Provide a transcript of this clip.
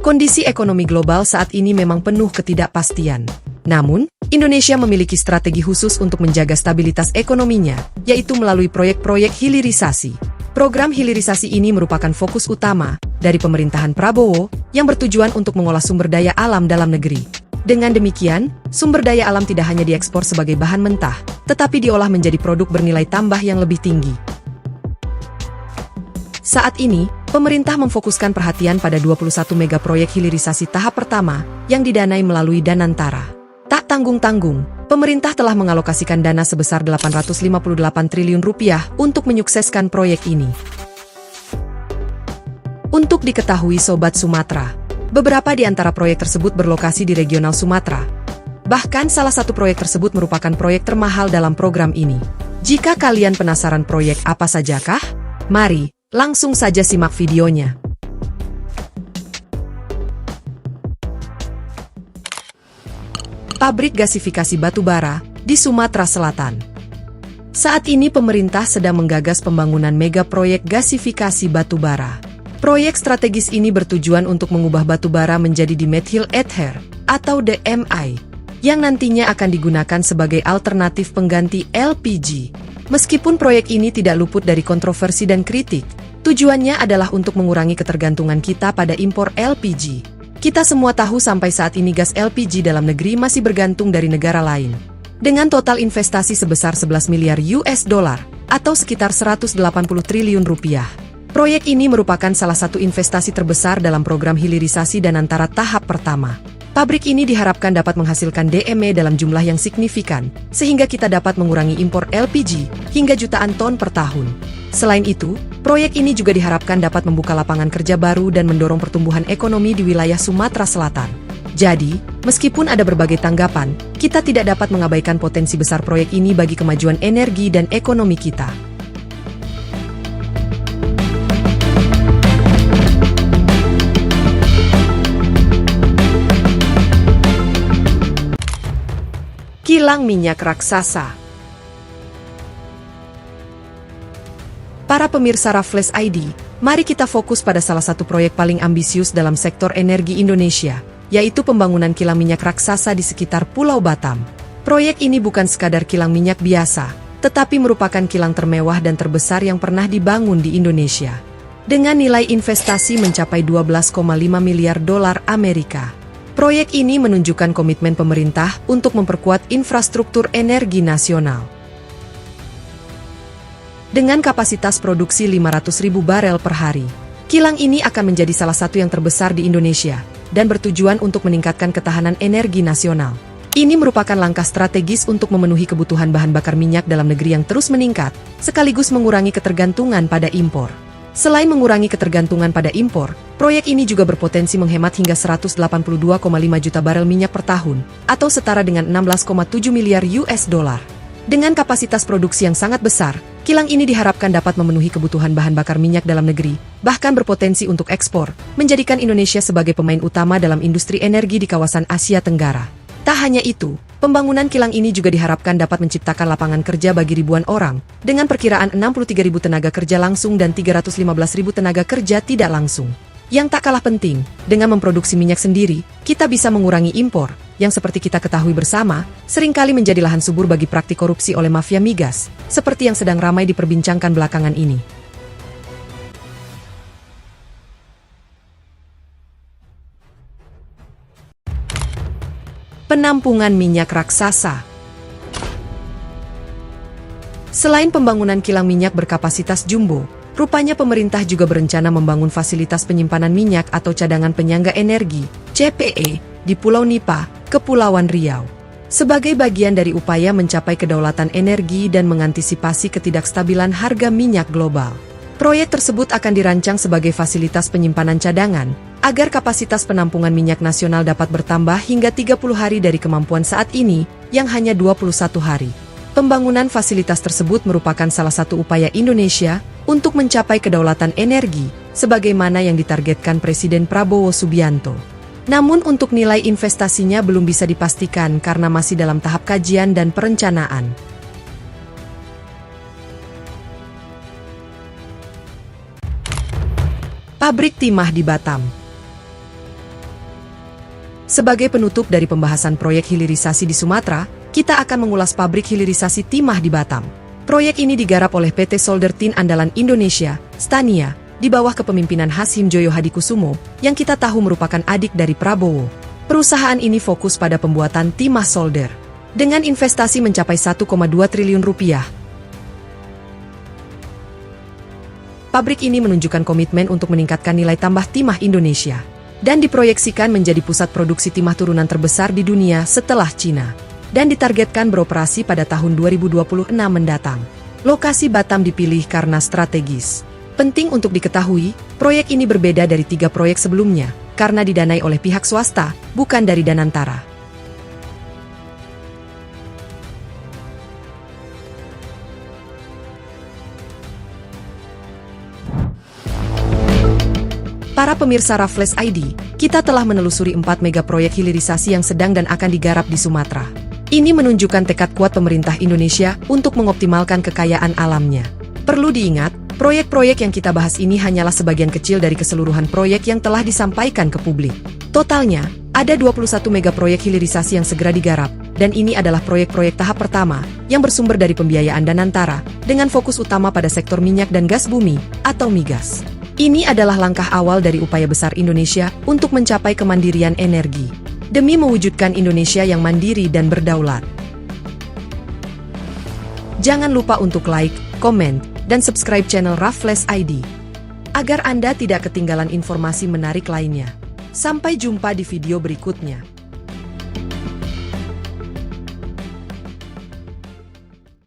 Kondisi ekonomi global saat ini memang penuh ketidakpastian. Namun, Indonesia memiliki strategi khusus untuk menjaga stabilitas ekonominya, yaitu melalui proyek-proyek hilirisasi. Program hilirisasi ini merupakan fokus utama dari pemerintahan Prabowo yang bertujuan untuk mengolah sumber daya alam dalam negeri. Dengan demikian, sumber daya alam tidak hanya diekspor sebagai bahan mentah, tetapi diolah menjadi produk bernilai tambah yang lebih tinggi. Saat ini, pemerintah memfokuskan perhatian pada 21 mega proyek hilirisasi tahap pertama yang didanai melalui Danantara. Tak tanggung-tanggung, pemerintah telah mengalokasikan dana sebesar 858 triliun rupiah untuk menyukseskan proyek ini. Untuk diketahui Sobat Sumatera, beberapa di antara proyek tersebut berlokasi di regional Sumatera. Bahkan salah satu proyek tersebut merupakan proyek termahal dalam program ini. Jika kalian penasaran proyek apa sajakah? Mari, langsung saja simak videonya. Pabrik gasifikasi batubara di Sumatera Selatan. Saat ini pemerintah sedang menggagas pembangunan mega proyek gasifikasi batubara. Proyek strategis ini bertujuan untuk mengubah batubara menjadi dimethyl ether atau DMI, yang nantinya akan digunakan sebagai alternatif pengganti LPG. Meskipun proyek ini tidak luput dari kontroversi dan kritik, tujuannya adalah untuk mengurangi ketergantungan kita pada impor LPG. Kita semua tahu sampai saat ini gas LPG dalam negeri masih bergantung dari negara lain. Dengan total investasi sebesar 11 miliar US dollar atau sekitar 180 triliun rupiah. Proyek ini merupakan salah satu investasi terbesar dalam program hilirisasi Danantara tahap pertama. Pabrik ini diharapkan dapat menghasilkan DME dalam jumlah yang signifikan, sehingga kita dapat mengurangi impor LPG hingga jutaan ton per tahun. Selain itu, proyek ini juga diharapkan dapat membuka lapangan kerja baru dan mendorong pertumbuhan ekonomi di wilayah Sumatera Selatan. Jadi, meskipun ada berbagai tanggapan, kita tidak dapat mengabaikan potensi besar proyek ini bagi kemajuan energi dan ekonomi kita. Kilang minyak raksasa. Para pemirsa Raffles ID, mari kita fokus pada salah satu proyek paling ambisius dalam sektor energi Indonesia, yaitu pembangunan kilang minyak raksasa di sekitar Pulau Batam. Proyek ini bukan sekadar kilang minyak biasa, tetapi merupakan kilang termewah dan terbesar yang pernah dibangun di Indonesia. Dengan nilai investasi mencapai 12,5 miliar dolar Amerika. Proyek ini menunjukkan komitmen pemerintah untuk memperkuat infrastruktur energi nasional. Dengan kapasitas produksi 500.000 barel per hari, kilang ini akan menjadi salah satu yang terbesar di Indonesia dan bertujuan untuk meningkatkan ketahanan energi nasional. Ini merupakan langkah strategis untuk memenuhi kebutuhan bahan bakar minyak dalam negeri yang terus meningkat, sekaligus mengurangi ketergantungan pada impor. Selain mengurangi ketergantungan pada impor, proyek ini juga berpotensi menghemat hingga 182,5 juta barel minyak per tahun, atau setara dengan 16,7 miliar US dollar. Dengan kapasitas produksi yang sangat besar, kilang ini diharapkan dapat memenuhi kebutuhan bahan bakar minyak dalam negeri, bahkan berpotensi untuk ekspor, menjadikan Indonesia sebagai pemain utama dalam industri energi di kawasan Asia Tenggara. Tak hanya itu, pembangunan kilang ini juga diharapkan dapat menciptakan lapangan kerja bagi ribuan orang, dengan perkiraan 63.000 tenaga kerja langsung dan 315.000 tenaga kerja tidak langsung. Yang tak kalah penting, dengan memproduksi minyak sendiri, kita bisa mengurangi impor, yang seperti kita ketahui bersama, seringkali menjadi lahan subur bagi praktik korupsi oleh mafia migas, seperti yang sedang ramai diperbincangkan belakangan ini. Penampungan minyak raksasa. Selain pembangunan kilang minyak berkapasitas jumbo, rupanya pemerintah juga berencana membangun fasilitas penyimpanan minyak atau cadangan penyangga energi, CPE, di Pulau Nipa, Kepulauan Riau. Sebagai bagian dari upaya mencapai kedaulatan energi dan mengantisipasi ketidakstabilan harga minyak global. Proyek tersebut akan dirancang sebagai fasilitas penyimpanan cadangan, agar kapasitas penampungan minyak nasional dapat bertambah hingga 30 hari dari kemampuan saat ini, yang hanya 21 hari. Pembangunan fasilitas tersebut merupakan salah satu upaya Indonesia untuk mencapai kedaulatan energi, sebagaimana yang ditargetkan Presiden Prabowo Subianto. Namun untuk nilai investasinya belum bisa dipastikan karena masih dalam tahap kajian dan perencanaan. Pabrik timah di Batam. Sebagai penutup dari pembahasan proyek hilirisasi di Sumatera, kita akan mengulas pabrik hilirisasi timah di Batam. Proyek ini digarap oleh PT Solder Tin andalan Indonesia, Stania, di bawah kepemimpinan Hasim Joyo Hadikusumo, yang kita tahu merupakan adik dari Prabowo. Perusahaan ini fokus pada pembuatan timah solder. Dengan investasi mencapai 1,2 triliun rupiah. Pabrik ini menunjukkan komitmen untuk meningkatkan nilai tambah timah Indonesia dan diproyeksikan menjadi pusat produksi timah turunan terbesar di dunia setelah Cina dan ditargetkan beroperasi pada tahun 2026 mendatang. Lokasi Batam dipilih karena strategis. Penting untuk diketahui, proyek ini berbeda dari 3 proyek sebelumnya karena didanai oleh pihak swasta, bukan dari Danantara. Para pemirsa Raffles ID, kita telah menelusuri 4 mega proyek hilirisasi yang sedang dan akan digarap di Sumatera. Ini menunjukkan tekad kuat pemerintah Indonesia untuk mengoptimalkan kekayaan alamnya. Perlu diingat, proyek-proyek yang kita bahas ini hanyalah sebagian kecil dari keseluruhan proyek yang telah disampaikan ke publik. Totalnya, ada 21 mega proyek hilirisasi yang segera digarap, dan ini adalah proyek-proyek tahap pertama yang bersumber dari pembiayaan Danantara dengan fokus utama pada sektor minyak dan gas bumi atau migas. Ini adalah langkah awal dari upaya besar Indonesia untuk mencapai kemandirian energi, demi mewujudkan Indonesia yang mandiri dan berdaulat. Jangan lupa untuk like, komen, dan subscribe channel Raffles ID, agar Anda tidak ketinggalan informasi menarik lainnya. Sampai jumpa di video berikutnya.